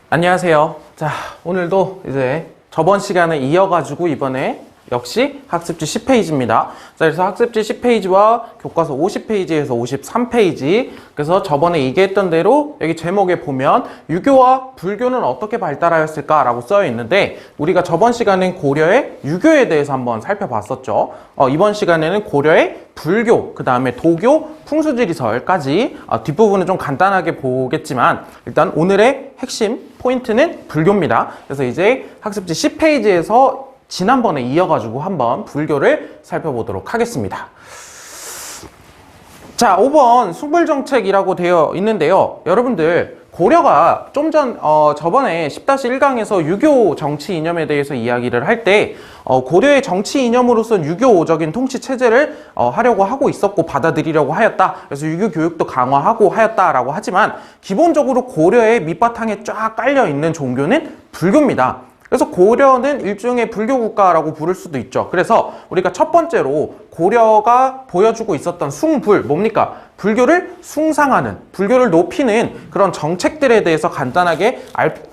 안녕하세요. 자, 오늘도 이제 저번 시간을 이어가지고 이번에 역시 학습지 10페이지입니다. 자, 그래서 학습지 10페이지와 교과서 50페이지에서 53페이지. 그래서 저번에 얘기했던 대로 여기 제목에 보면 유교와 불교는 어떻게 발달하였을까라고 쓰여 있는데 우리가 저번 시간엔 고려의 유교에 대해서 한번 살펴봤었죠. 이번 시간에는 고려의 불교, 그 다음에 도교, 풍수지리설까지 뒷부분은 좀 간단하게 보겠지만 일단 오늘의 핵심 포인트는 불교입니다. 그래서 이제 학습지 10페이지에서 지난번에 이어가지고 한번 불교를 살펴보도록 하겠습니다. 자, 5번 숭불정책이라고 되어 있는데요. 여러분들 고려가 좀 저번에 10-1강에서 유교 정치 이념에 대해서 이야기를 할 때 고려의 정치 이념으로서 유교적인 통치 체제를 하려고 하고 있었고 받아들이려고 하였다. 그래서 유교 교육도 강화하고 하였다라고 하지만 기본적으로 고려의 밑바탕에 쫙 깔려 있는 종교는 불교입니다. 그래서 고려는 일종의 불교 국가라고 부를 수도 있죠. 그래서 우리가 첫 번째로 고려가 보여주고 있었던 숭불, 뭡니까? 불교를 숭상하는, 불교를 높이는 그런 정책들에 대해서 간단하게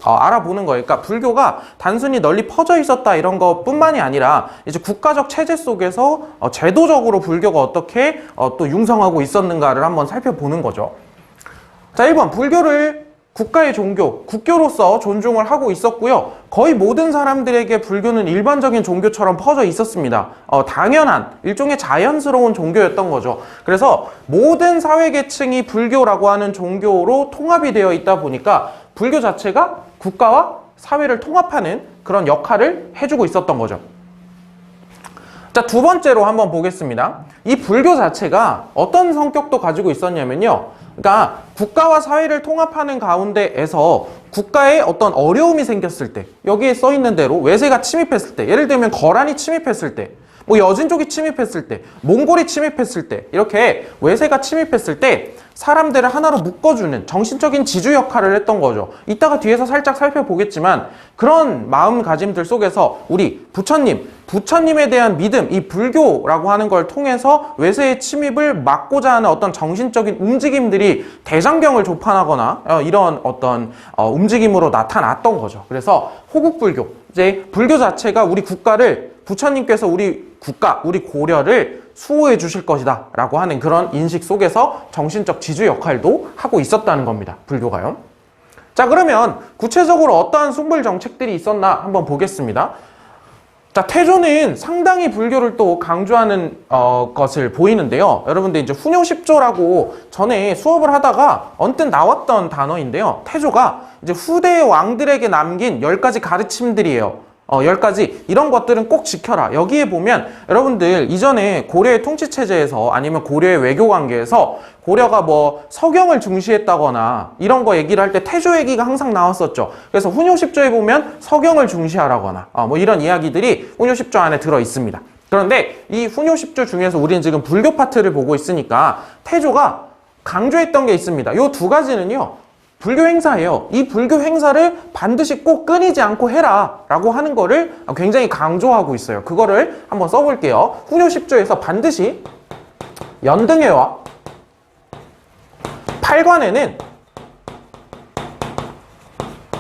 알아보는 거예요. 그러니까 불교가 단순히 널리 퍼져 있었다 이런 것뿐만이 아니라 이제 국가적 체제 속에서 제도적으로 불교가 어떻게 또 융성하고 있었는가를 한번 살펴보는 거죠. 자, 1번 불교를 국가의 종교, 국교로서 존중을 하고 있었고요. 거의 모든 사람들에게 불교는 일반적인 종교처럼 퍼져 있었습니다. 당연한, 일종의 자연스러운 종교였던 거죠. 그래서 모든 사회계층이 불교라고 하는 종교로 통합이 되어 있다 보니까 불교 자체가 국가와 사회를 통합하는 그런 역할을 해주고 있었던 거죠. 자, 두 번째로 한번 보겠습니다. 이 불교 자체가 어떤 성격도 가지고 있었냐면요. 그러니까 국가와 사회를 통합하는 가운데에서 국가에 어떤 어려움이 생겼을 때, 여기에 써 있는 대로 외세가 침입했을 때, 예를 들면 거란이 침입했을 때, 뭐 여진족이 침입했을 때, 몽골이 침입했을 때, 이렇게 외세가 침입했을 때 사람들을 하나로 묶어주는 정신적인 지주 역할을 했던 거죠. 이따가 뒤에서 살짝 살펴보겠지만 그런 마음가짐들 속에서 우리 부처님에 대한 믿음, 이 불교라고 하는 걸 통해서 외세의 침입을 막고자 하는 어떤 정신적인 움직임들이 대장경을 조판하거나 이런 어떤 움직임으로 나타났던 거죠. 그래서 호국불교, 이제 불교 자체가 우리 국가를 부처님께서 우리 국가, 우리 고려를 수호해 주실 것이다 라고 하는 그런 인식 속에서 정신적 지주 역할도 하고 있었다는 겁니다. 불교가요. 자, 그러면 구체적으로 어떠한 숭불 정책들이 있었나 한번 보겠습니다. 자, 태조는 상당히 불교를 또 강조하는 것을 보이는데요. 여러분들 이제 훈요십조라고 전에 수업을 하다가 언뜻 나왔던 단어인데요. 태조가 이제 후대 왕들에게 남긴 10가지 가르침들이에요. 10가지 이런 것들은 꼭 지켜라. 여기에 보면 여러분들 이전에 고려의 통치체제에서 아니면 고려의 외교관계에서 고려가 뭐 서경을 중시했다거나 이런 거 얘기를 할 때 태조 얘기가 항상 나왔었죠. 그래서 훈요십조에 보면 서경을 중시하라거나 뭐 이런 이야기들이 훈요십조 안에 들어 있습니다. 그런데 이 훈요십조 중에서 우리는 지금 불교 파트를 보고 있으니까 태조가 강조했던 게 있습니다. 요 두 가지는요. 불교 행사예요. 이 불교 행사를 반드시 꼭 끊이지 않고 해라 라고 하는 거를 굉장히 강조하고 있어요. 그거를 한번 써볼게요. 훈요십조에서 반드시 연등회와 팔관에는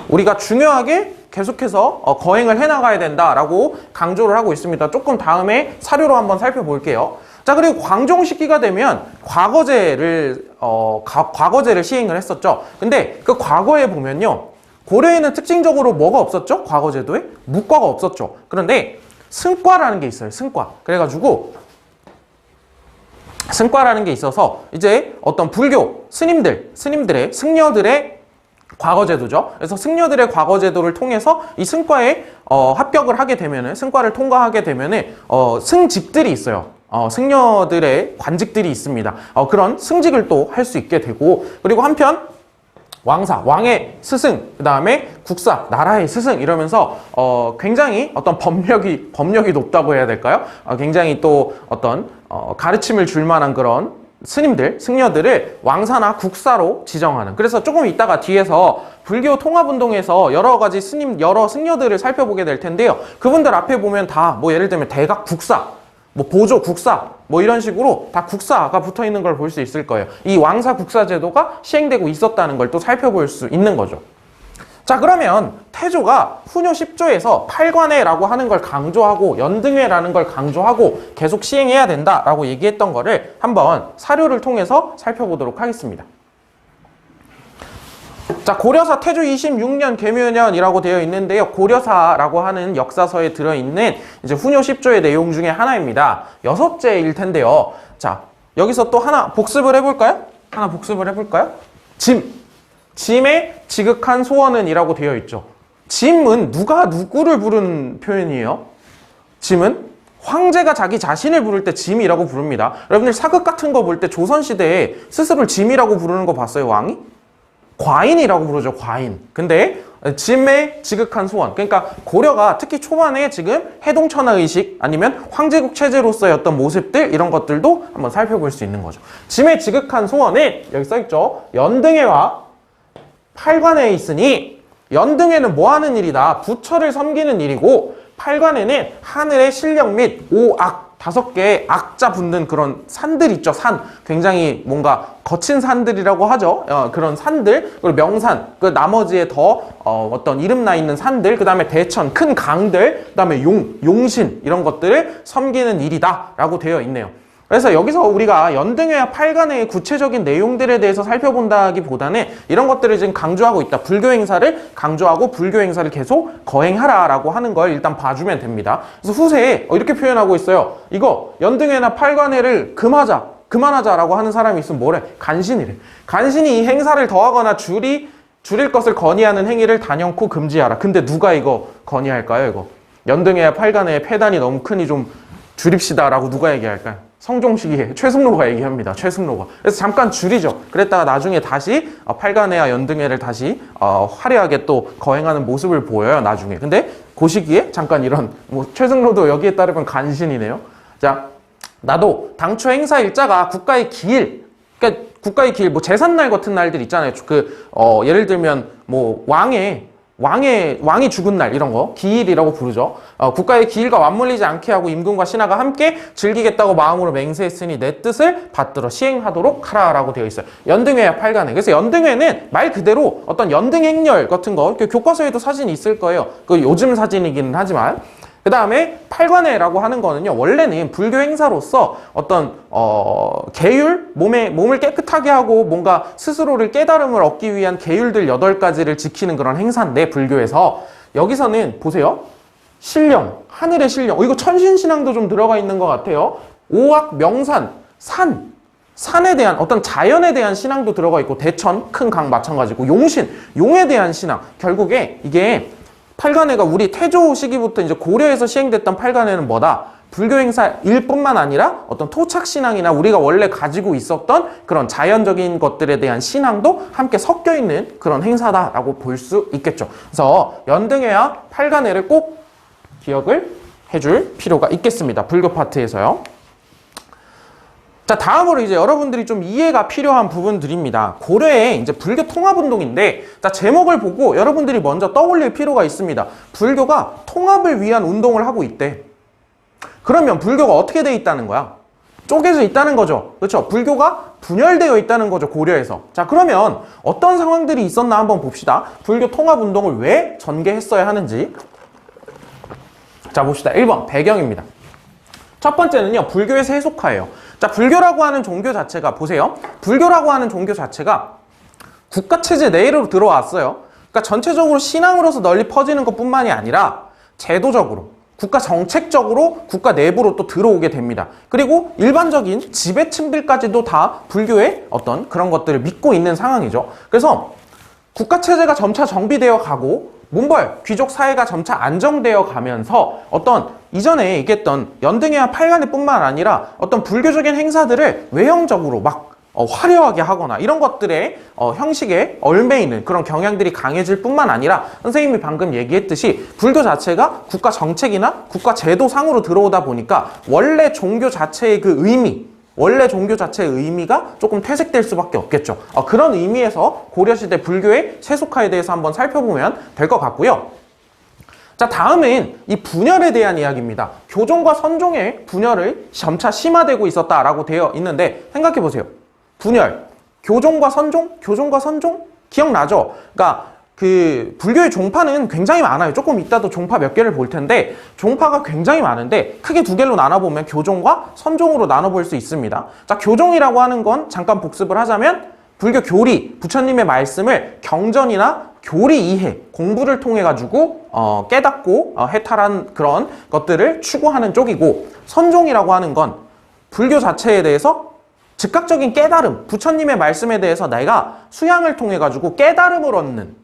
우리가 중요하게 계속해서 거행을 해나가야 된다라고 강조를 하고 있습니다. 조금 다음에 사료로 한번 살펴볼게요. 자, 그리고 광종시기가 되면 과거제를 시행을 했었죠. 근데 그 과거에 보면요. 고려에는 특징적으로 뭐가 없었죠? 과거제도에? 묵과가 없었죠. 그런데 승과라는 게 있어요. 승과. 그래가지고 승과라는 게 있어서 이제 어떤 불교 스님들의 승려들의 과거제도죠. 그래서 승려들의 과거제도를 통해서 이 승과에 합격을 하게 되면은, 승과를 통과하게 되면은 승직들이 있어요. 승려들의 관직들이 있습니다. 그런 승직을 또 할 수 있게 되고, 그리고 한편 왕사, 왕의 스승, 그 다음에 국사, 나라의 스승 이러면서 굉장히 어떤 법력이 높다고 해야 될까요? 굉장히 또 어떤 가르침을 줄 만한 그런 스님들, 승려들을 왕사나 국사로 지정하는. 그래서 조금 이따가 뒤에서 불교 통합운동에서 여러 가지 여러 승려들을 살펴보게 될 텐데요. 그분들 앞에 보면 다 뭐 예를 들면 대각 국사, 뭐 보조 국사, 뭐 이런 식으로 다 국사가 붙어 있는 걸 볼 수 있을 거예요. 이 왕사 국사 제도가 시행되고 있었다는 걸 또 살펴볼 수 있는 거죠. 자, 그러면 태조가 훈요 10조에서 팔관회라고 하는 걸 강조하고 연등회라는 걸 강조하고 계속 시행해야 된다라고 얘기했던 거를 한번 사료를 통해서 살펴보도록 하겠습니다. 자, 고려사 태조 26년 계묘년이라고 되어 있는데요. 고려사라고 하는 역사서에 들어있는 이제 훈요 10조의 내용 중에 하나입니다. 6제일 텐데요. 자, 여기서 또 하나 복습을 해볼까요? 하나 복습을 해볼까요? 짐의 지극한 소원은 이라고 되어 있죠. 짐은 누가 누구를 부르는 표현이에요? 짐은 황제가 자기 자신을 부를 때 짐이라고 부릅니다. 여러분들 사극 같은 거 볼 때 조선시대에 스스로를 짐이라고 부르는 거 봤어요, 왕이? 과인이라고 부르죠, 과인. 근데 짐의 지극한 소원, 그러니까 고려가 특히 초반에 지금 해동천하의식 아니면 황제국 체제로서의 어떤 모습들, 이런 것들도 한번 살펴볼 수 있는 거죠. 짐의 지극한 소원은 여기 써있죠. 연등회와 팔관회에 있으니, 연등회는 뭐 하는 일이다? 부처를 섬기는 일이고, 팔관회는 하늘의 신령 및 오악, 5개의 악자 붙는 그런 산들 있죠. 산. 굉장히 뭔가 거친 산들이라고 하죠. 그런 산들, 그리고 명산, 그 나머지에 더 어떤 이름 나 있는 산들, 그 다음에 대천, 큰 강들, 그 다음에 용신, 이런 것들을 섬기는 일이다라고 되어 있네요. 그래서 여기서 우리가 연등회와 팔관회의 구체적인 내용들에 대해서 살펴본다기보다는 이런 것들을 지금 강조하고 있다. 불교 행사를 강조하고 불교 행사를 계속 거행하라라고 하는 걸 일단 봐주면 됩니다. 그래서 후세에 이렇게 표현하고 있어요. 이거 연등회나 팔관회를 그만하자라고 하는 사람이 있으면 뭐래? 간신이래. 간신히 이 행사를 더하거나 줄일 것을 건의하는 행위를 단연코 금지하라. 근데 누가 이거 건의할까요? 이거 연등회와 팔관회의 폐단이 너무 크니 좀 줄입시다라고 누가 얘기할까요? 성종식이 최승로가 얘기합니다. 최승로가. 그래서 잠깐 줄이죠. 그랬다가 나중에 다시 팔관회와 연등회를 다시 화려하게 또 거행하는 모습을 보여요. 나중에. 근데 그 시기에 잠깐 이런 최승로도 여기에 따르면 간신이네요. 자, 나도 당초 행사 일자가 국가의 기일, 그러니까 국가의 기일, 뭐 제삿날 같은 날들 있잖아요. 예를 들면 뭐 왕이 죽은 날, 이런 거 기일이라고 부르죠. 국가의 기일과 맞물리지 않게 하고 임금과 신하가 함께 즐기겠다고 마음으로 맹세했으니 내 뜻을 받들어 시행하도록 하라라고 되어 있어요. 연등회와 팔관회. 그래서 연등회는 말 그대로 어떤 연등 행렬 같은 거, 교과서에도 사진이 있을 거예요. 그 요즘 사진이기는 하지만. 그 다음에 팔관회라고 하는 거는요, 원래는 불교 행사로서 어떤 계율, 몸을 깨끗하게 하고 뭔가 스스로를 깨달음을 얻기 위한 계율들 8가지를 지키는 그런 행사인데, 불교에서 여기서는 보세요. 신령, 하늘의 신령, 이거 천신신앙도 좀 들어가 있는 것 같아요. 오악, 명산, 산에 대한 어떤 자연에 대한 신앙도 들어가 있고, 대천, 큰 강 마찬가지고, 용신, 용에 대한 신앙. 결국에 이게 팔관회가 우리 태조 시기부터 이제 고려에서 시행됐던 팔관회는 뭐다? 불교 행사일 뿐만 아니라 어떤 토착 신앙이나 우리가 원래 가지고 있었던 그런 자연적인 것들에 대한 신앙도 함께 섞여 있는 그런 행사다라고 볼 수 있겠죠. 그래서 연등회와 팔관회를 꼭 기억을 해줄 필요가 있겠습니다. 불교 파트에서요. 자, 다음으로 이제 여러분들이 좀 이해가 필요한 부분들입니다. 고려의 이제 불교 통합운동인데, 자, 제목을 보고 여러분들이 먼저 떠올릴 필요가 있습니다. 불교가 통합을 위한 운동을 하고 있대. 그러면 불교가 어떻게 돼 있다는 거야? 쪼개져 있다는 거죠. 그렇죠? 불교가 분열되어 있다는 거죠, 고려에서. 자, 그러면 어떤 상황들이 있었나 한번 봅시다. 불교 통합운동을 왜 전개했어야 하는지. 자, 봅시다. 1번, 배경입니다. 첫 번째는요, 불교의 세속화예요. 자, 불교라고 하는 종교 자체가, 보세요. 불교라고 하는 종교 자체가 국가체제 내로 들어왔어요. 그러니까 전체적으로 신앙으로서 널리 퍼지는 것 뿐만이 아니라 제도적으로, 국가 정책적으로 국가 내부로 또 들어오게 됩니다. 그리고 일반적인 지배층들까지도 다 불교의 어떤 그런 것들을 믿고 있는 상황이죠. 그래서 국가체제가 점차 정비되어 가고 문벌, 귀족 사회가 점차 안정되어 가면서 어떤 이전에 얘기했던 연등회와 팔관회뿐만 아니라 어떤 불교적인 행사들을 외형적으로 막 화려하게 하거나 이런 것들의 형식에 얽매이는 그런 경향들이 강해질 뿐만 아니라 선생님이 방금 얘기했듯이 불교 자체가 국가 정책이나 국가 제도상으로 들어오다 보니까 원래 종교 자체의 그 의미, 원래 종교 자체의 의미가 조금 퇴색될 수밖에 없겠죠. 그런 의미에서 고려시대 불교의 세속화에 대해서 한번 살펴보면 될 것 같고요. 자, 다음은 이 분열에 대한 이야기입니다. 교종과 선종의 분열을 점차 심화되고 있었다라고 되어 있는데, 생각해 보세요. 분열, 교종과 선종? 교종과 선종? 기억나죠? 그러니까 그 불교의 종파는 굉장히 많아요. 조금 이따도 종파 몇 개를 볼 텐데 종파가 굉장히 많은데 크게 두 개로 나눠보면 교종과 선종으로 나눠볼 수 있습니다. 자, 교종이라고 하는 건 잠깐 복습을 하자면 불교 교리, 부처님의 말씀을 경전이나 교리 이해, 공부를 통해 가지고 깨닫고 해탈한 그런 것들을 추구하는 쪽이고, 선종이라고 하는 건 불교 자체에 대해서 즉각적인 깨달음, 부처님의 말씀에 대해서 내가 수양을 통해 가지고 깨달음을 얻는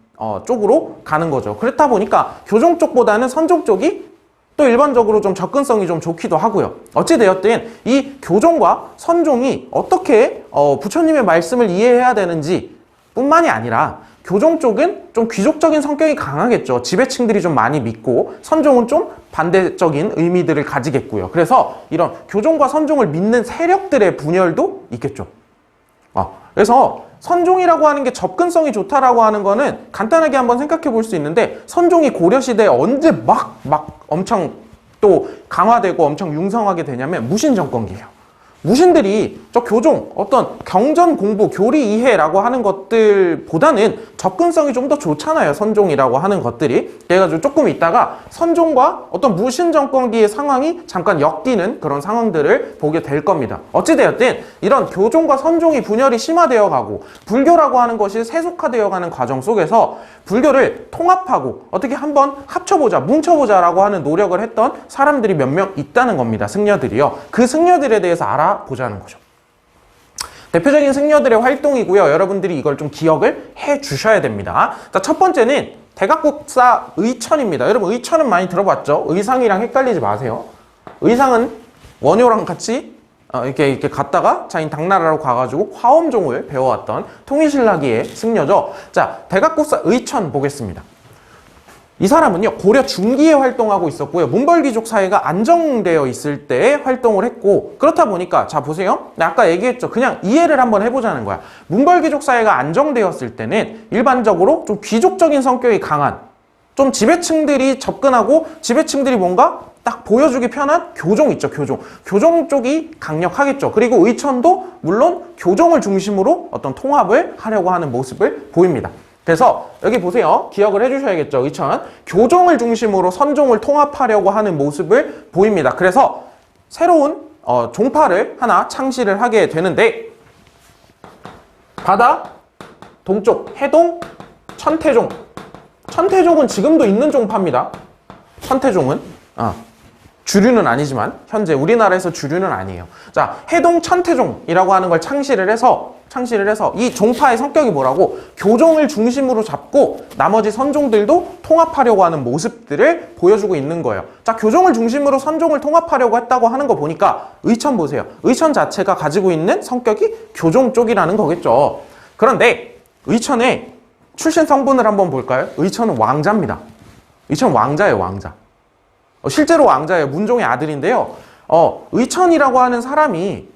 쪽으로 가는 거죠. 그렇다 보니까 교종 쪽보다는 선종 쪽이 또 일반적으로 좀 접근성이 좀 좋기도 하고요. 어찌되었든 이 교종과 선종이 어떻게 부처님의 말씀을 이해해야 되는지 뿐만이 아니라, 교종 쪽은 좀 귀족적인 성격이 강하겠죠. 지배층들이 좀 많이 믿고, 선종은 좀 반대적인 의미들을 가지겠고요. 그래서 이런 교종과 선종을 믿는 세력들의 분열도 있겠죠. 그래서 선종이라고 하는 게 접근성이 좋다라고 하는 거는 간단하게 한번 생각해 볼 수 있는데, 선종이 고려시대에 언제 막 엄청 또 강화되고 엄청 융성하게 되냐면 무신정권기예요. 무신들이 저 교종, 어떤 경전 공부, 교리 이해라고 하는 것들보다는 접근성이 좀 더 좋잖아요. 선종이라고 하는 것들이. 그래가지고 조금 있다가 선종과 어떤 무신 정권기의 상황이 잠깐 엮이는 그런 상황들을 보게 될 겁니다. 어찌되었든 이런 교종과 선종이 분열이 심화되어 가고 불교라고 하는 것이 세속화되어 가는 과정 속에서 불교를 통합하고 어떻게 한번 합쳐보자, 뭉쳐보자라고 하는 노력을 했던 사람들이 몇 명 있다는 겁니다. 승려들이요. 그 승려들에 대해서 알아보자는 거죠. 대표적인 승려들의 활동이고요. 여러분들이 이걸 좀 기억을 해 주셔야 됩니다. 자, 첫 번째는 대각국사 의천입니다. 여러분, 의천은 많이 들어봤죠? 의상이랑 헷갈리지 마세요. 의상은 원효랑 같이 이렇게 갔다가 자인 당나라로 가가지고 화엄종을 배워왔던 통일신라기의 승려죠. 자, 대각국사 의천 보겠습니다. 이 사람은요, 고려 중기에 활동하고 있었고요. 몽골귀족 사회가 안정되어 있을 때 활동을 했고, 그렇다 보니까, 자, 보세요. 아까 얘기했죠. 그냥 이해를 한번 해보자는 거야. 몽골귀족 사회가 안정되었을 때는 일반적으로 좀 귀족적인 성격이 강한, 좀 지배층들이 접근하고, 지배층들이 뭔가 딱 보여주기 편한 교종 있죠, 교종. 교종 쪽이 강력하겠죠. 그리고 의천도 물론 교종을 중심으로 어떤 통합을 하려고 하는 모습을 보입니다. 그래서 여기 보세요. 기억을 해주셔야겠죠. 의천. 교종을 중심으로 선종을 통합하려고 하는 모습을 보입니다. 그래서 새로운 종파를 하나 창시를 하게 되는데, 바다 동쪽 해동 천태종. 천태종은 지금도 있는 종파입니다. 천태종은 주류는 아니지만 현재 우리나라에서 주류는 아니에요. 자, 해동 천태종이라고 하는 걸 창시를 해서 이 종파의 성격이 뭐라고? 교종을 중심으로 잡고 나머지 선종들도 통합하려고 하는 모습들을 보여주고 있는 거예요. 자, 교종을 중심으로 선종을 통합하려고 했다고 하는 거 보니까 의천 보세요. 의천 자체가 가지고 있는 성격이 교종 쪽이라는 거겠죠. 그런데 의천의 출신 성분을 한번 볼까요? 의천은 왕자입니다. 의천 왕자예요, 왕자. 실제로 왕자예요. 문종의 아들인데요. 의천이라고 하는 사람이,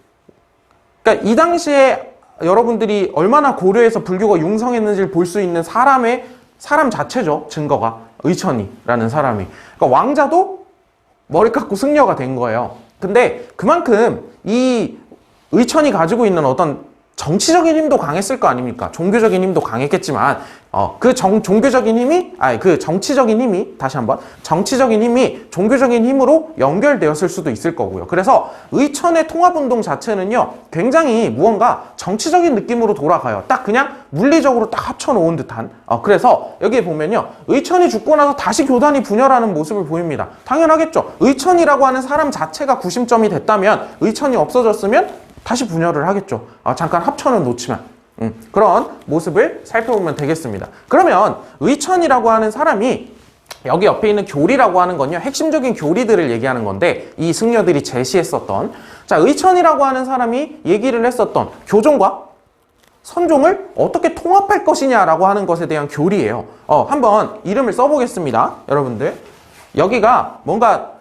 그러니까 이 당시에 여러분들이 얼마나 고려에서 불교가 융성했는지를 볼 수 있는 사람 자체죠. 증거가. 의천이라는 사람이. 그러니까 왕자도 머리 깎고 승려가 된 거예요. 근데 그만큼 이 의천이 가지고 있는 어떤 정치적인 힘도 강했을 거 아닙니까? 종교적인 힘도 강했겠지만, 정치적인 힘이 종교적인 힘으로 연결되었을 수도 있을 거고요. 그래서 의천의 통합운동 자체는요, 굉장히 무언가 정치적인 느낌으로 돌아가요. 딱 그냥 물리적으로 딱 합쳐놓은 듯한. 그래서 여기에 보면요, 의천이 죽고 나서 다시 교단이 분열하는 모습을 보입니다. 당연하겠죠. 의천이라고 하는 사람 자체가 구심점이 됐다면, 의천이 없어졌으면 다시 분열을 하겠죠. 잠깐 합천은 놓지만. 그런 모습을 살펴보면 되겠습니다. 그러면 의천이라고 하는 사람이, 여기 옆에 있는 교리라고 하는 건요, 핵심적인 교리들을 얘기하는 건데, 이 승려들이 제시했었던, 자, 의천이라고 하는 사람이 얘기를 했었던 교종과 선종을 어떻게 통합할 것이냐라고 하는 것에 대한 교리예요. 한번 이름을 써보겠습니다. 여러분들, 여기가 뭔가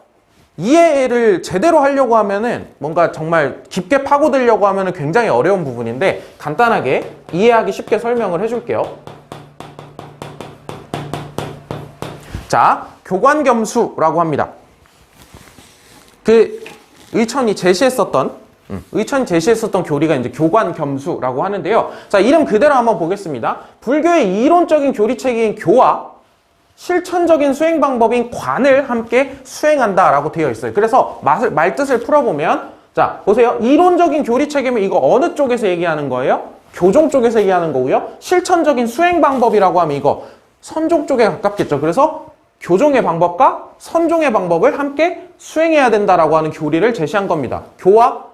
이해를 제대로 하려고 하면은, 뭔가 정말 깊게 파고들려고 하면은 굉장히 어려운 부분인데, 간단하게 이해하기 쉽게 설명을 해줄게요. 자, 교관겸수라고 합니다. 그 의천이 제시했었던 의천이 제시했었던 교리가 이제 교관겸수라고 하는데요. 자, 이름 그대로 한번 보겠습니다. 불교의 이론적인 교리체계인 교와 실천적인 수행 방법인 관을 함께 수행한다라고 되어 있어요. 그래서 말뜻을 풀어보면, 자, 보세요. 이론적인 교리체계면 이거 어느 쪽에서 얘기하는 거예요? 교종 쪽에서 얘기하는 거고요. 실천적인 수행 방법이라고 하면 이거 선종 쪽에 가깝겠죠. 그래서 교종의 방법과 선종의 방법을 함께 수행해야 된다라고 하는 교리를 제시한 겁니다. 교와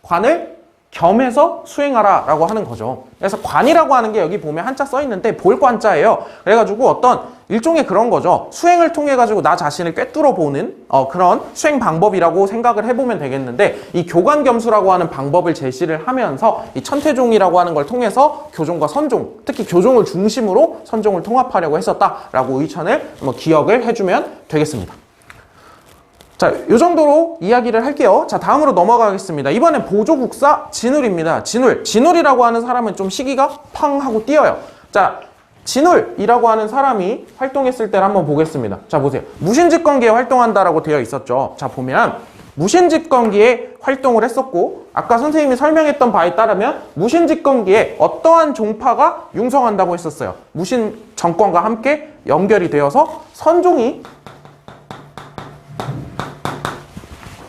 관을 겸해서 수행하라 라고 하는 거죠. 그래서 관이라고 하는 게 여기 보면 한자 써 있는데 볼관자예요. 그래가지고 어떤 일종의 그런 거죠. 수행을 통해 가지고 나 자신을 꿰뚫어 보는 그런 수행 방법이라고 생각을 해보면 되겠는데, 이 교관겸수라고 하는 방법을 제시를 하면서 이 천태종이라고 하는 걸 통해서 교종과 선종, 특히 교종을 중심으로 선종을 통합하려고 했었다라고 의천을 기억을 해주면 되겠습니다. 자, 이 정도로 이야기를 할게요. 자, 다음으로 넘어가겠습니다. 이번엔 보조국사 진울입니다. 진울이라고 하는 사람은 좀 시기가 팡 하고 띄어요. 자, 진울이라고 하는 사람이 활동했을 때를 한번 보겠습니다. 자, 보세요. 무신집권기에 활동한다라고 되어 있었죠. 자, 보면 무신집권기에 활동을 했었고, 아까 선생님이 설명했던 바에 따르면 무신집권기에 어떠한 종파가 융성한다고 했었어요. 무신 정권과 함께 연결이 되어서 선종이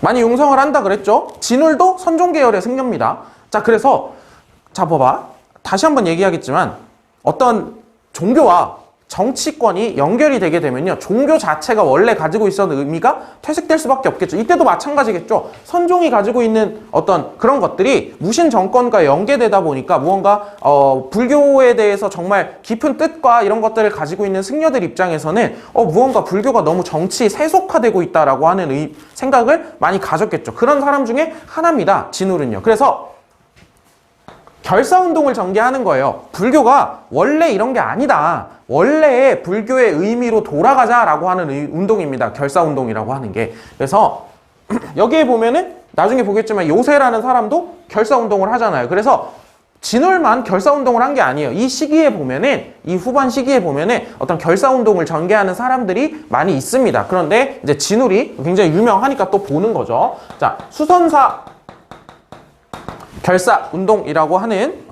많이 융성을 한다 그랬죠. 진울도 선종 계열의 승려입니다. 자, 그래서 자, 봐봐. 다시 한번 얘기하겠지만 어떤 종교와 정치권이 연결이 되게 되면요, 종교 자체가 원래 가지고 있었던 의미가 퇴색될 수밖에 없겠죠. 이때도 마찬가지겠죠. 선종이 가지고 있는 어떤 그런 것들이 무신 정권과 연계되다 보니까 무언가 불교에 대해서 정말 깊은 뜻과 이런 것들을 가지고 있는 승려들 입장에서는 무언가 불교가 너무 정치 세속화되고 있다라고 하는 생각을 많이 가졌겠죠. 그런 사람 중에 하나입니다, 진울은요. 그래서 결사운동을 전개하는 거예요. 불교가 원래 이런 게 아니다. 원래의 불교의 의미로 돌아가자라고 하는 운동입니다. 결사운동이라고 하는 게. 그래서 여기에 보면은 나중에 보겠지만 요새라는 사람도 결사운동을 하잖아요. 그래서 진울만 결사운동을 한 게 아니에요. 이 시기에 보면은, 이 후반 시기에 보면은 어떤 결사운동을 전개하는 사람들이 많이 있습니다. 그런데 이제 진울이 굉장히 유명하니까 또 보는 거죠. 자, 수선사 결사운동이라고 하는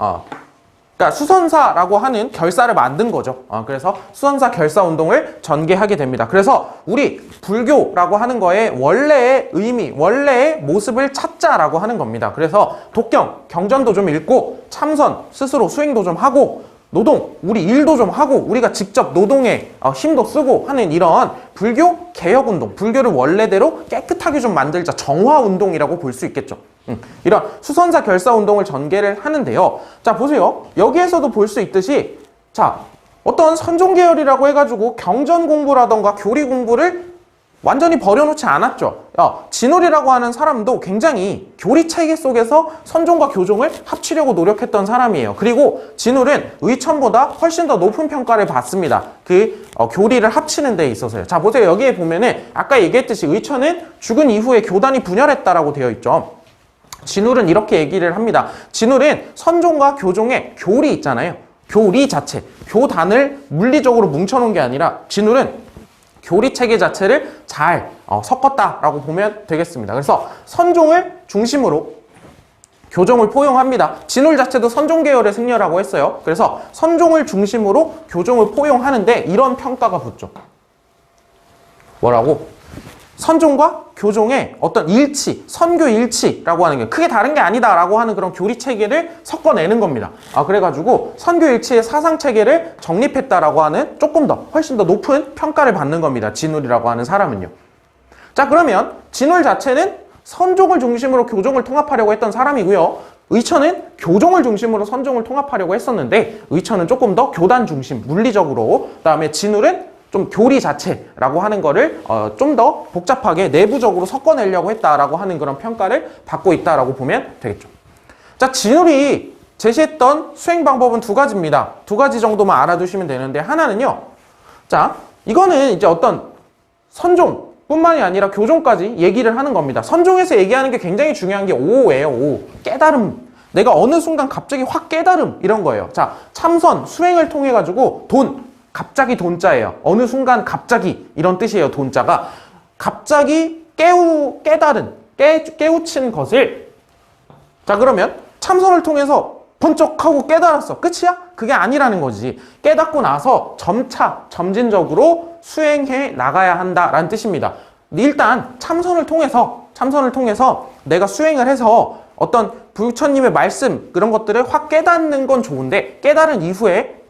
그러니까 수선사라고 하는 결사를 만든 거죠. 그래서 수선사 결사운동을 전개하게 됩니다. 그래서 우리 불교라고 하는 거에 원래의 의미, 원래의 모습을 찾자라고 하는 겁니다. 그래서 독경, 경전도 좀 읽고, 참선, 스스로 수행도 좀 하고, 노동, 우리 일도 좀 하고, 우리가 직접 노동에 힘도 쓰고 하는 이런 불교 개혁운동, 불교를 원래대로 깨끗하게 좀 만들자, 정화운동이라고 볼 수 있겠죠. 이런 수선사 결사운동을 전개를 하는데요. 자, 보세요. 여기에서도 볼 수 있듯이, 자, 어떤 선종계열이라고 해가지고 경전 공부라던가 교리 공부를 완전히 버려놓지 않았죠. 진울이라고 하는 사람도 굉장히 교리 체계 속에서 선종과 교종을 합치려고 노력했던 사람이에요. 그리고 진울은 의천보다 훨씬 더 높은 평가를 받습니다. 교리를 합치는 데 있어서요. 자, 보세요. 여기에 보면은 아까 얘기했듯이 의천은 죽은 이후에 교단이 분열했다라고 되어 있죠. 진울은 이렇게 얘기를 합니다. 진울은 선종과 교종의 교리 있잖아요. 교리 자체, 교단을 물리적으로 뭉쳐놓은 게 아니라 진울은 교리 체계 자체를 잘 섞었다라고 보면 되겠습니다. 그래서 선종을 중심으로 교종을 포용합니다. 진울 자체도 선종 계열의 승려라고 했어요. 그래서 선종을 중심으로 교종을 포용하는데 이런 평가가 붙죠. 뭐라고? 선종과 교종의 어떤 일치, 선교 일치라고 하는 게 크게 다른 게 아니다라고 하는 그런 교리 체계를 섞어내는 겁니다. 그래가지고 선교 일치의 사상 체계를 정립했다라고 하는 조금 더 훨씬 더 높은 평가를 받는 겁니다. 진울이라고 하는 사람은요. 자, 그러면 진울 자체는 선종을 중심으로 교종을 통합하려고 했던 사람이고요. 의천은 교종을 중심으로 선종을 통합하려고 했었는데 의천은 조금 더 교단 중심, 물리적으로, 그다음에 진울은 좀 교리 자체라고 하는 거를 좀 더 복잡하게 내부적으로 섞어내려고 했다라고 하는 그런 평가를 받고 있다라고 보면 되겠죠. 자, 진울이 제시했던 수행 방법은 두 가지입니다. 두 가지 정도만 알아두시면 되는데, 하나는요. 자, 이거는 이제 어떤 선종뿐만이 아니라 교종까지 얘기를 하는 겁니다. 선종에서 얘기하는 게 굉장히 중요한 게 오예요. 오. 깨달음. 내가 어느 순간 갑자기 확 깨달음, 이런 거예요. 자, 참선, 수행을 통해 가지고 갑자기 돈자예요. 어느 순간 갑자기, 이런 뜻이에요. 돈자가 갑자기 깨우친 것을 자, 그러면 참선을 통해서 번쩍하고 깨달았어. 끝이야? 그게 아니라는 거지. 깨닫고 나서 점차 점진적으로 수행해 나가야 한다라는 뜻입니다. 일단 참선을 통해서 내가 수행을 해서 어떤 부처님의 말씀 그런 것들을 확 깨닫는 건 좋은데 깨달은 이후에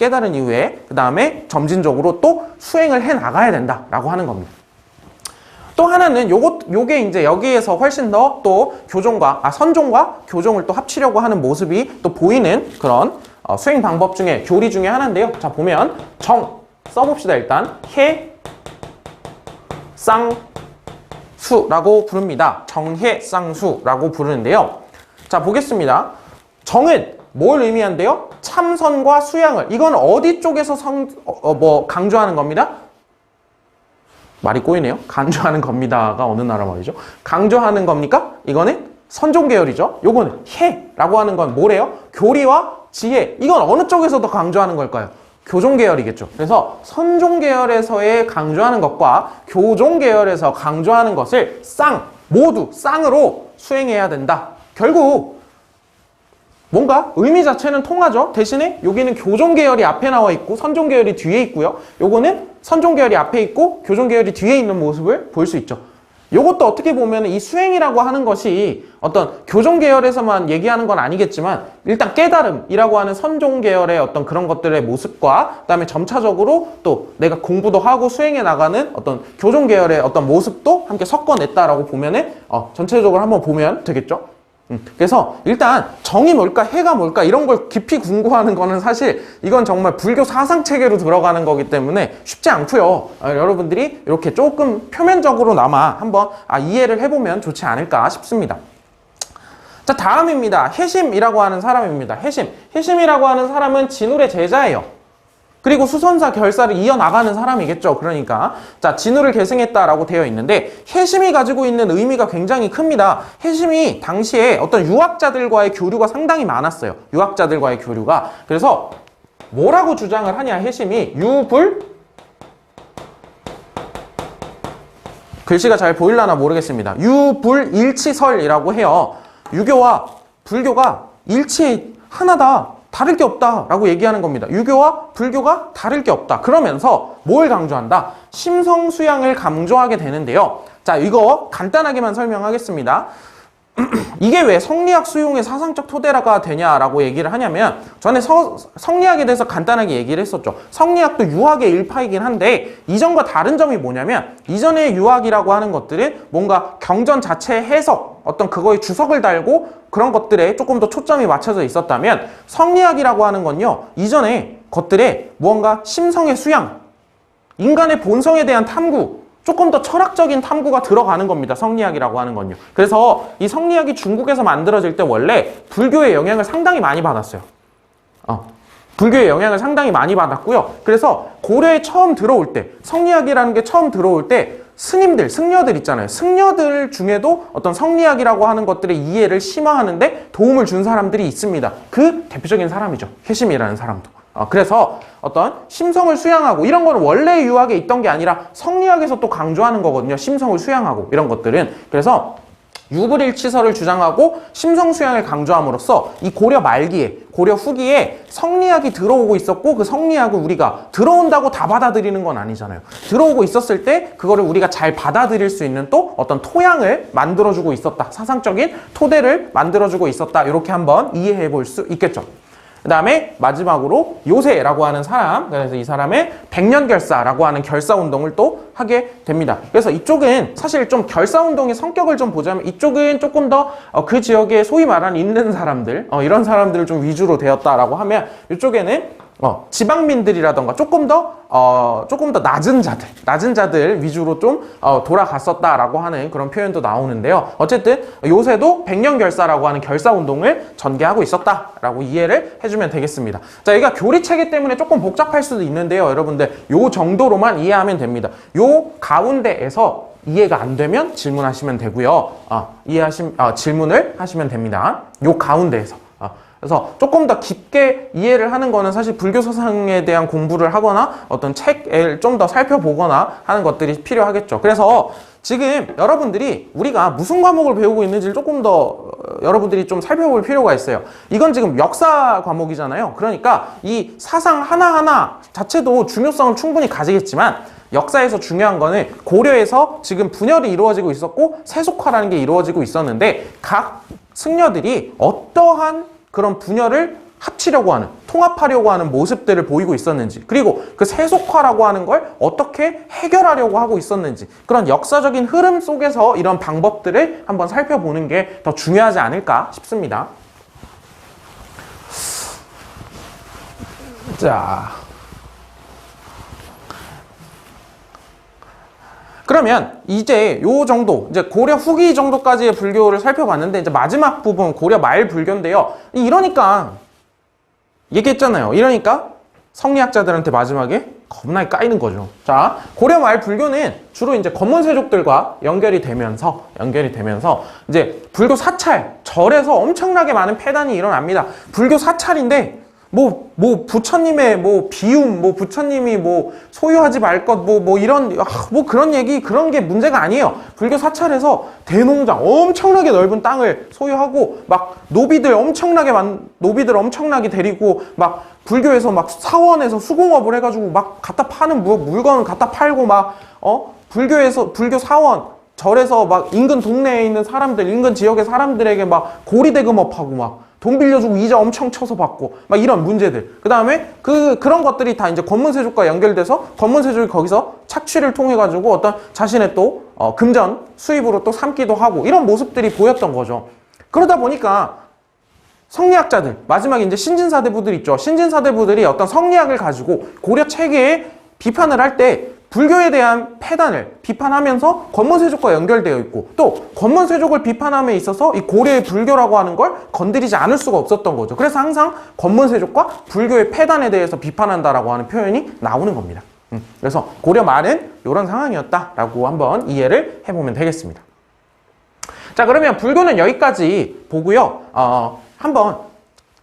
그 다음에 점진적으로 또 수행을 해 나가야 된다라고 하는 겁니다. 또 하나는 요게 이제 여기에서 훨씬 더 또 선종과 교종을 또 합치려고 하는 모습이 또 보이는 그런 수행 방법 중에 교리 중에 하나인데요. 자, 보면 정 써봅시다. 일단 해쌍수라고 부릅니다. 정해쌍수라고 부르는데요. 자, 보겠습니다. 정은 뭘 의미한대요? 참선과 수양을. 이건 어디 쪽에서 강조하는 겁니다? 말이 꼬이네요. 강조하는 겁니다가 어느 나라 말이죠? 강조하는 겁니까? 이거는 선종 계열이죠. 요거는 해라고 하는 건 뭐래요? 교리와 지혜. 이건 어느 쪽에서 더 강조하는 걸까요? 교종 계열이겠죠. 그래서 선종 계열에서의 강조하는 것과 교종 계열에서 강조하는 것을 모두 쌍으로 수행해야 된다. 결국 뭔가 의미 자체는 통하죠. 대신에 여기는 교종 계열이 앞에 나와 있고 선종 계열이 뒤에 있고요. 요거는 선종 계열이 앞에 있고 교종 계열이 뒤에 있는 모습을 볼 수 있죠. 요것도 어떻게 보면 이 수행이라고 하는 것이 어떤 교종 계열에서만 얘기하는 건 아니겠지만 일단 깨달음이라고 하는 선종 계열의 어떤 그런 것들의 모습과 그다음에 점차적으로 또 내가 공부도 하고 수행해 나가는 어떤 교종 계열의 어떤 모습도 함께 섞어냈다라고 보면은 전체적으로 한번 보면 되겠죠. 그래서 일단 정이 뭘까 해가 뭘까 이런 걸 깊이 궁금하는 거는 사실 이건 정말 불교 사상 체계로 들어가는 거기 때문에 쉽지 않고요. 여러분들이 이렇게 조금 표면적으로나마 한번 이해를 해보면 좋지 않을까 싶습니다. 자, 다음입니다. 해심이라고 하는 사람입니다. 해심이라고 하는 사람은 진울의 제자예요. 그리고 수선사 결사를 이어나가는 사람이겠죠. 그러니까 자, 진울을 계승했다라고 되어 있는데 해심이 가지고 있는 의미가 굉장히 큽니다. 해심이 당시에 어떤 유학자들과의 교류가 상당히 많았어요. 유학자들과의 교류가. 그래서 뭐라고 주장을 하냐, 해심이 글씨가 잘 보일려나 모르겠습니다. 유불일치설이라고 해요. 유교와 불교가 일치 하나다. 다를 게 없다라고 얘기하는 겁니다. 유교와 불교가 다를 게 없다. 그러면서 뭘 강조한다? 심성수양을 강조하게 되는데요. 자, 이거 간단하게만 설명하겠습니다. 이게 왜 성리학 수용의 사상적 토대가 되냐라고 얘기를 하냐면 전에 성리학에 대해서 간단하게 얘기를 했었죠. 성리학도 유학의 일파이긴 한데 이전과 다른 점이 뭐냐면 이전의 유학이라고 하는 것들은 뭔가 경전 자체의 해석, 어떤 그거에 주석을 달고 그런 것들에 조금 더 초점이 맞춰져 있었다면 성리학이라고 하는 건요, 이전의 것들에 무언가 심성의 수양, 인간의 본성에 대한 탐구, 조금 더 철학적인 탐구가 들어가는 겁니다. 성리학이라고 하는 건요. 그래서 이 성리학이 중국에서 만들어질 때 원래 불교의 영향을 상당히 많이 받았어요. 불교의 영향을 상당히 많이 받았고요. 그래서 고려에 처음 들어올 때, 성리학이라는 게 처음 들어올 때 스님들, 승려들 있잖아요. 승려들 중에도 어떤 성리학이라고 하는 것들의 이해를 심화하는데 도움을 준 사람들이 있습니다. 그 대표적인 사람이죠. 해심이라는 사람도. 그래서 어떤 심성을 수양하고 이런 거는 원래 유학에 있던 게 아니라 성리학에서 또 강조하는 거거든요. 심성을 수양하고 이런 것들은. 그래서 유불일치설을 주장하고 심성 수양을 강조함으로써 이 고려 말기에, 고려 후기에 성리학이 들어오고 있었고 그 성리학을 우리가 들어온다고 다 받아들이는 건 아니잖아요. 들어오고 있었을 때 그거를 우리가 잘 받아들일 수 있는 또 어떤 토양을 만들어주고 있었다. 사상적인 토대를 만들어주고 있었다. 이렇게 한번 이해해 볼 수 있겠죠. 그 다음에 마지막으로 요세라고 하는 사람, 그래서 이 사람의 백년결사라고 하는 결사운동을 또 하게 됩니다. 그래서 이쪽은 사실 좀 결사운동의 성격을 좀 보자면 이쪽은 조금 더 그 지역에 소위 말하는 있는 사람들, 이런 사람들을 좀 위주로 되었다라고 하면 이쪽에는 지방민들이라던가 조금 더 낮은 자들 위주로 좀 돌아갔었다라고 하는 그런 표현도 나오는데요. 어쨌든 요새도 백년결사라고 하는 결사운동을 전개하고 있었다라고 이해를 해주면 되겠습니다. 자, 여기가 교리체계 때문에 조금 복잡할 수도 있는데요. 여러분들 요 정도로만 이해하면 됩니다. 요 가운데에서 이해가 안 되면 질문하시면 되고요. 질문을 하시면 됩니다. 요 가운데에서. 그래서 조금 더 깊게 이해를 하는 거는 사실 불교 사상에 대한 공부를 하거나 어떤 책을 좀 더 살펴보거나 하는 것들이 필요하겠죠. 그래서 지금 여러분들이 우리가 무슨 과목을 배우고 있는지를 조금 더 여러분들이 좀 살펴볼 필요가 있어요. 이건 지금 역사 과목이잖아요. 그러니까 이 사상 하나하나 자체도 중요성을 충분히 가지겠지만 역사에서 중요한 거는 고려에서 지금 분열이 이루어지고 있었고 세속화라는 게 이루어지고 있었는데 각 승려들이 어떠한 그런 분열을 합치려고 하는, 통합하려고 하는 모습들을 보이고 있었는지, 그리고 그 세속화라고 하는 걸 어떻게 해결하려고 하고 있었는지, 그런 역사적인 흐름 속에서 이런 방법들을 한번 살펴보는 게 더 중요하지 않을까 싶습니다. 자, 그러면 이제 요 정도, 이제 고려 후기 정도까지의 불교를 살펴봤는데 이제 마지막 부분 고려 말 불교인데요. 이러니까 얘기했잖아요. 이러니까 성리학자들한테 마지막에 겁나게 까이는 거죠. 자, 고려 말 불교는 주로 이제 건문세족들과 연결이 되면서 이제 불교 사찰, 절에서 엄청나게 많은 폐단이 일어납니다. 불교 사찰인데 뭐 부처님의 뭐 비움, 뭐 부처님이 뭐 소유하지 말 것, 뭐 이런 그런 얘기, 그런 게 문제가 아니에요. 불교 사찰에서 대농장, 엄청나게 넓은 땅을 소유하고 막 노비들 엄청나게 데리고 막 불교에서 막 사원에서 수공업을 해가지고 막 갖다 파는 물건을 갖다 팔고 막 불교 사원 절에서 막 인근 동네에 있는 사람들, 인근 지역의 사람들에게 막 고리대금업하고 막 돈 빌려주고 이자 엄청 쳐서 받고 막 이런 문제들. 그 다음에 그런 것들이 다 이제 건문세족과 연결돼서 건문세족이 거기서 착취를 통해 가지고 어떤 자신의 또 금전 수입으로 또 삼기도 하고 이런 모습들이 보였던 거죠. 그러다 보니까 성리학자들, 마지막에 이제 신진사대부들 있죠. 신진사대부들이 어떤 성리학을 가지고 고려 체계에 비판을 할 때 불교에 대한 폐단을 비판하면서 건문세족과 연결되어 있고 또 건문세족을 비판함에 있어서 이 고려의 불교라고 하는 걸 건드리지 않을 수가 없었던 거죠. 그래서 항상 건문세족과 불교의 폐단에 대해서 비판한다라고 하는 표현이 나오는 겁니다. 그래서 고려 말은 이런 상황이었다라고 한번 이해를 해보면 되겠습니다. 자, 그러면 불교는 여기까지 보고요. 한번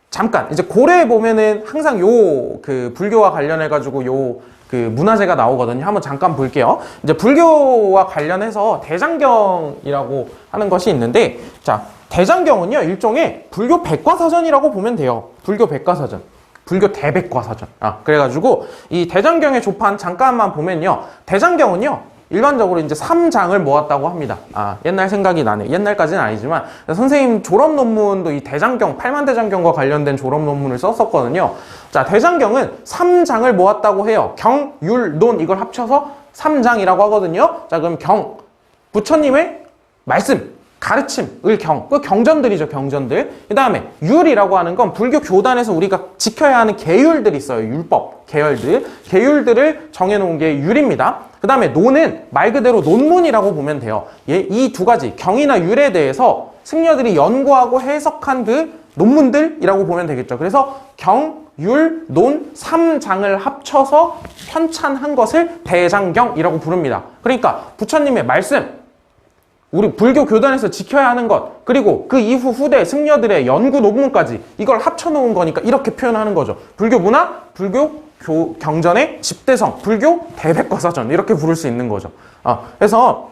잠깐 이제 고려에 보면은 항상 그 불교와 관련해 가지고 그 문화재가 나오거든요. 한번 잠깐 볼게요. 이제 불교와 관련해서 대장경이라고 하는 것이 있는데, 자, 대장경은요, 일종의 불교 백과사전이라고 보면 돼요. 불교 백과사전. 불교 대백과사전. 그래가지고 이 대장경의 조판 잠깐만 보면요. 대장경은요, 일반적으로 이제 3장을 모았다고 합니다. 옛날 생각이 나네. 옛날까지는 아니지만 선생님 졸업 논문도 이 대장경, 팔만대장경과 관련된 졸업 논문을 썼었거든요. 자, 대장경은 3장을 모았다고 해요. 경, 율, 논 이걸 합쳐서 3장이라고 하거든요. 자, 그럼 경, 부처님의 말씀, 가르침을 그 경전들이죠, 경전들. 그 다음에 율이라고 하는 건 불교 교단에서 우리가 지켜야 하는 계율들이 있어요. 율법, 계율들을 정해놓은 게 율입니다. 그 다음에 논은 말 그대로 논문이라고 보면 돼요. 이 두 가지, 경이나 율에 대해서 승려들이 연구하고 해석한 그 논문들이라고 보면 되겠죠. 그래서 경, 율, 논, 3장을 합쳐서 편찬한 것을 대장경이라고 부릅니다. 그러니까 부처님의 말씀, 우리 불교 교단에서 지켜야 하는 것, 그리고 그 이후 후대 승려들의 연구 논문까지 이걸 합쳐놓은 거니까 이렇게 표현하는 거죠. 불교 문화, 불교 경전의 집대성, 불교 대백과사전 이렇게 부를 수 있는 거죠. 그래서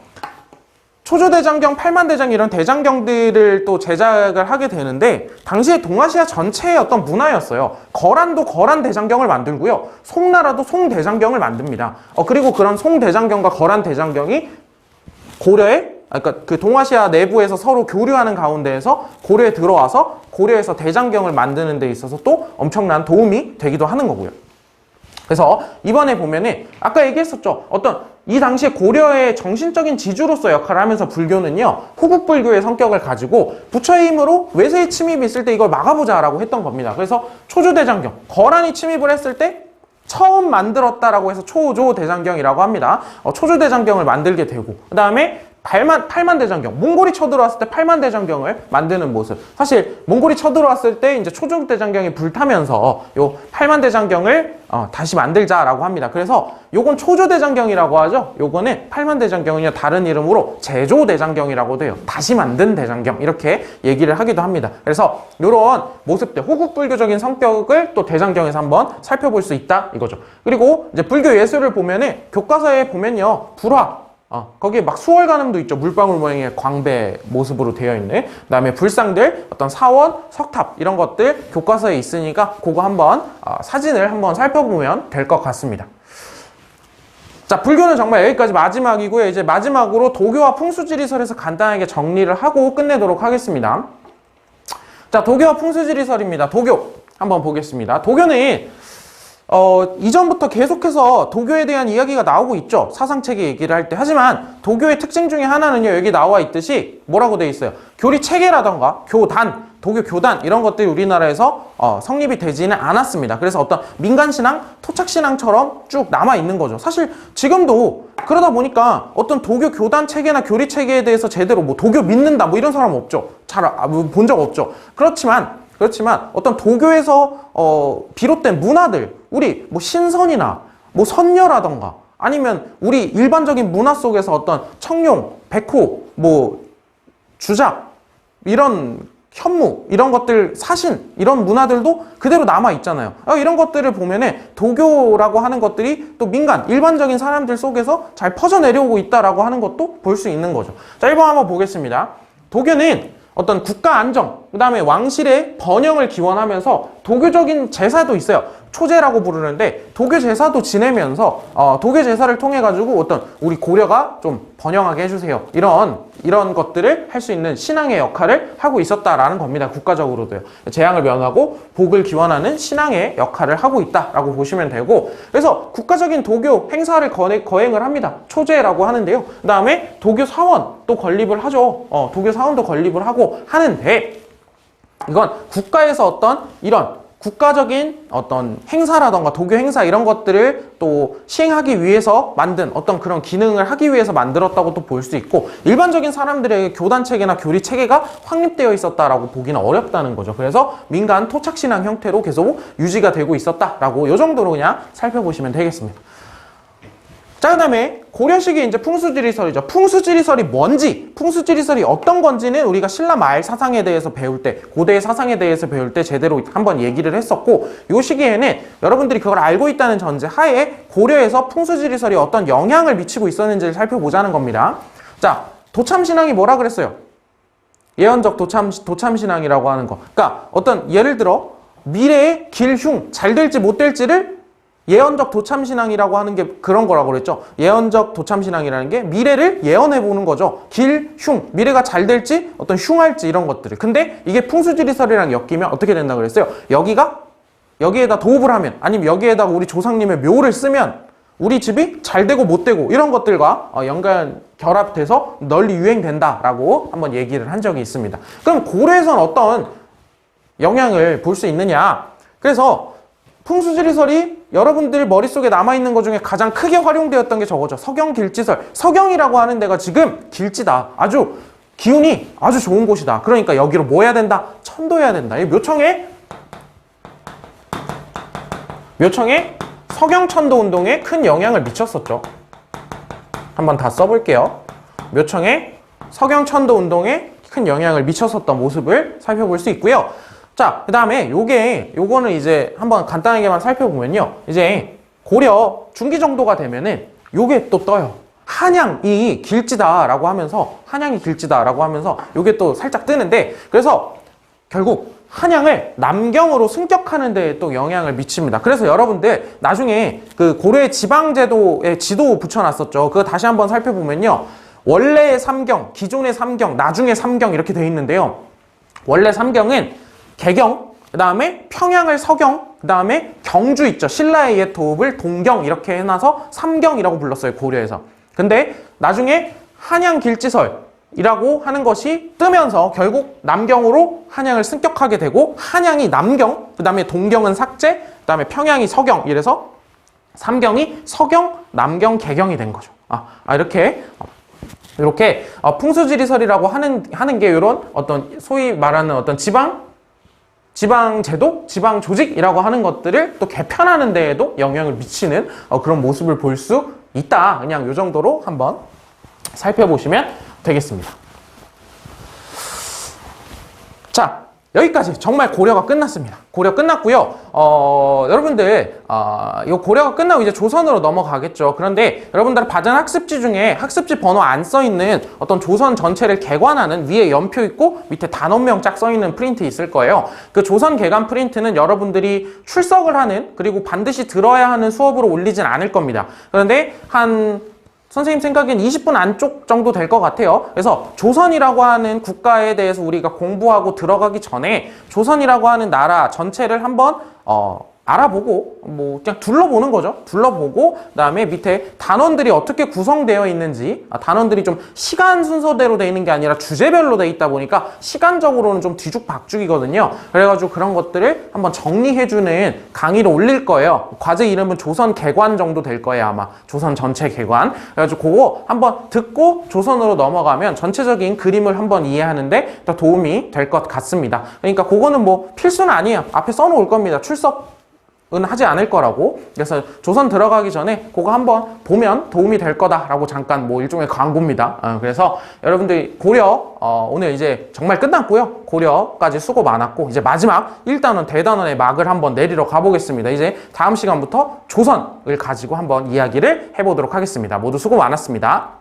초조대장경, 팔만대장 이런 대장경들을 또 제작을 하게 되는데 당시에 동아시아 전체의 어떤 문화였어요. 거란도 거란 대장경을 만들고요. 송나라도 송대장경을 만듭니다. 그리고 그런 송대장경과 거란 대장경이 그러니까 그 동아시아 내부에서 서로 교류하는 가운데에서 고려에 들어와서 고려에서 대장경을 만드는 데 있어서 또 엄청난 도움이 되기도 하는 거고요. 그래서 이번에 보면은 아까 얘기했었죠. 이 당시에 고려의 정신적인 지주로서 역할을 하면서 불교는요, 후국불교의 성격을 가지고 부처의 힘으로 외세의 침입이 있을 때 이걸 막아보자라고 했던 겁니다. 그래서 초조대장경, 거란이 침입을 했을 때 처음 만들었다라고 해서 초조대장경이라고 합니다. 초조대장경을 만들게 되고, 그 다음에 팔만대장경, 몽골이 쳐들어왔을 때 팔만대장경을 만드는 모습. 사실 몽골이 쳐들어왔을 때 이제 초중대장경이 불타면서 요 팔만대장경을 다시 만들자라고 합니다. 그래서 요건 초조대장경이라고 하죠. 요거는 팔만대장경은요 다른 이름으로 제조대장경이라고도 해요. 다시 만든 대장경 이렇게 얘기를 하기도 합니다. 그래서 요런 모습들, 호국불교적인 성격을 또 대장경에서 한번 살펴볼 수 있다 이거죠. 그리고 이제 불교 예술을 보면은 교과서에 보면요 불화, 거기에 막 수월관음도 있죠. 물방울 모양의 광배 모습으로 되어 있는. 그 다음에 불상들, 어떤 사원, 석탑 이런 것들 교과서에 있으니까 그거 한번 사진을 한번 살펴보면 될 것 같습니다. 자, 불교는 정말 여기까지 마지막이고요. 이제 마지막으로 도교와 풍수지리설에서 간단하게 정리를 하고 끝내도록 하겠습니다. 자, 도교와 풍수지리설입니다. 도교 한번 보겠습니다. 도교는 이전부터 계속해서 도교에 대한 이야기가 나오고 있죠. 사상체계 얘기를 할 때. 하지만 도교의 특징 중에 하나는요. 여기 나와 있듯이 뭐라고 되어 있어요. 교리체계라던가 교단, 도교 교단 이런 것들이 우리나라에서 성립이 되지는 않았습니다. 그래서 어떤 민간신앙, 토착신앙처럼 쭉 남아있는 거죠. 사실 지금도 그러다 보니까 어떤 도교 교단 체계나 교리 체계에 대해서 제대로 뭐 도교 믿는다 뭐 이런 사람 없죠. 잘 본 적 없죠. 그렇지만 어떤 도교에서 비롯된 문화들, 우리 뭐 신선이나 뭐 선녀라던가 아니면 우리 일반적인 문화 속에서 어떤 청룡, 백호, 뭐 주작 이런 현무 이런 것들, 사신 이런 문화들도 그대로 남아 있잖아요. 이런 것들을 보면은 도교라고 하는 것들이 또 민간 일반적인 사람들 속에서 잘 퍼져 내려오고 있다라고 하는 것도 볼 수 있는 거죠. 자, 1번 한번 보겠습니다. 도교는 어떤 국가 안정, 그 다음에 왕실의 번영을 기원하면서 도교적인 제사도 있어요. 초제라고 부르는데 도교 제사도 지내면서 도교 제사를 통해 가지고 어떤 우리 고려가 좀 번영하게 해주세요. 이런 것들을 할 수 있는 신앙의 역할을 하고 있었다라는 겁니다. 국가적으로도요. 재앙을 면하고 복을 기원하는 신앙의 역할을 하고 있다라고 보시면 되고, 그래서 국가적인 도교 행사를 거행을 합니다. 초제라고 하는데요. 그 다음에 도교 사원도 건립을 하죠. 도교 사원도 건립을 하고 하는데, 이건 국가에서 어떤 이런 국가적인 어떤 행사라던가 도교 행사 이런 것들을 또 시행하기 위해서 만든 어떤 그런 기능을 하기 위해서 만들었다고 또 볼 수 있고, 일반적인 사람들에게 교단 체계나 교리 체계가 확립되어 있었다라고 보기는 어렵다는 거죠. 그래서 민간 토착신앙 형태로 계속 유지가 되고 있었다라고 이 정도로 그냥 살펴보시면 되겠습니다. 자, 그 다음에 고려시기에 이제 풍수지리설이죠. 풍수지리설이 뭔지, 풍수지리설이 어떤 건지는 우리가 신라 말 사상에 대해서 배울 때, 고대의 사상에 대해서 배울 때 제대로 한번 얘기를 했었고, 이 시기에는 여러분들이 그걸 알고 있다는 전제 하에 고려에서 풍수지리설이 어떤 영향을 미치고 있었는지를 살펴보자는 겁니다. 자, 도참신앙이 뭐라 그랬어요? 예언적 도참신앙이라고 하는 거. 그러니까 어떤 예를 들어 미래의 길흉, 잘 될지 못 될지를 예언적 도참신앙이라고 하는 게 그런 거라고 그랬죠. 예언적 도참신앙이라는 게 미래를 예언해보는 거죠. 길, 흉, 미래가 잘 될지 어떤 흉할지 이런 것들을. 근데 이게 풍수지리설이랑 엮이면 어떻게 된다 그랬어요? 여기에다 도읍을 하면, 아니면 여기에다가 우리 조상님의 묘를 쓰면 우리 집이 잘 되고 못 되고 이런 것들과 결합돼서 널리 유행된다라고 한번 얘기를 한 적이 있습니다. 그럼 고려에서는 어떤 영향을 볼 수 있느냐? 그래서 풍수지리설이 여러분들 머릿속에 남아있는 것 중에 가장 크게 활용되었던 게 저거죠. 서경길지설. 서경이라고 하는 데가 지금 길지다. 아주 기운이 아주 좋은 곳이다. 그러니까 여기로 뭐 해야 된다? 천도해야 된다. 이 묘청에 서경천도 운동에 큰 영향을 미쳤었죠. 한번 다 써볼게요. 묘청에 서경천도 운동에 큰 영향을 미쳤었던 모습을 살펴볼 수 있고요. 자, 그 다음에 요거는 이제 한번 간단하게만 살펴보면요. 이제 고려 중기 정도가 되면은 요게 또 떠요. 한양이 길지다라고 하면서, 요게 또 살짝 뜨는데, 그래서 결국 한양을 남경으로 승격하는 데에 또 영향을 미칩니다. 그래서 여러분들 나중에 그 고려의 지방제도에 지도 붙여놨었죠. 그거 다시 한번 살펴보면요. 원래의 삼경, 기존의 삼경, 나중에 삼경 이렇게 돼 있는데요. 원래 삼경은 개경, 그 다음에 평양을 서경, 그 다음에 경주 있죠. 신라의 옛 도읍을 동경 이렇게 해놔서 삼경이라고 불렀어요. 고려에서. 근데 나중에 한양길지설이라고 하는 것이 뜨면서 결국 남경으로 한양을 승격하게 되고, 한양이 남경, 그 다음에 동경은 삭제, 그 다음에 평양이 서경, 이래서 삼경이 서경, 남경, 개경이 된 거죠. 이렇게 이렇게 풍수지리설이라고 하는 게 이런 어떤 소위 말하는 어떤 지방 제도, 지방 조직이라고 하는 것들을 또 개편하는 데에도 영향을 미치는 그런 모습을 볼 수 있다. 그냥 이 정도로 한번 살펴보시면 되겠습니다. 자, 여기까지 정말 고려가 끝났습니다. 고려 끝났고요. 여러분들 이 고려가 끝나고 이제 조선으로 넘어가겠죠. 그런데 여러분들 받은 학습지 중에 학습지 번호 안 써있는 어떤 조선 전체를 개관하는 위에 연표 있고 밑에 단원명 짝 써있는 프린트 있을 거예요. 그 조선 개관 프린트는 여러분들이 출석을 하는 그리고 반드시 들어야 하는 수업으로 올리진 않을 겁니다. 그런데 선생님 생각엔 20분 안쪽 정도 될 것 같아요. 그래서 조선이라고 하는 국가에 대해서 우리가 공부하고 들어가기 전에 조선이라고 하는 나라 전체를 한번 알아보고 뭐 그냥 둘러보는 거죠. 둘러보고 그다음에 밑에 단원들이 어떻게 구성되어 있는지 단원들이 좀 시간 순서대로 되어 있는 게 아니라 주제별로 되어 있다 보니까 시간적으로는 좀 뒤죽박죽이거든요. 그래가지고 그런 것들을 한번 정리해주는 강의를 올릴 거예요. 과제 이름은 조선 개관 정도 될 거예요. 아마 조선 전체 개관. 그래가지고 그거 한번 듣고 조선으로 넘어가면 전체적인 그림을 한번 이해하는데 더 도움이 될 것 같습니다. 그러니까 그거는 뭐 필수는 아니에요. 앞에 써놓을 겁니다. 출석 은 하지 않을 거라고. 그래서 조선 들어가기 전에 그거 한번 보면 도움이 될 거다라고 잠깐 뭐 일종의 광고입니다. 그래서 여러분들이 고려 오늘 이제 정말 끝났고요. 고려까지 수고 많았고 이제 마지막 1단원 대단원의 막을 한번 내리러 가보겠습니다. 이제 다음 시간부터 조선을 가지고 한번 이야기를 해보도록 하겠습니다. 모두 수고 많았습니다.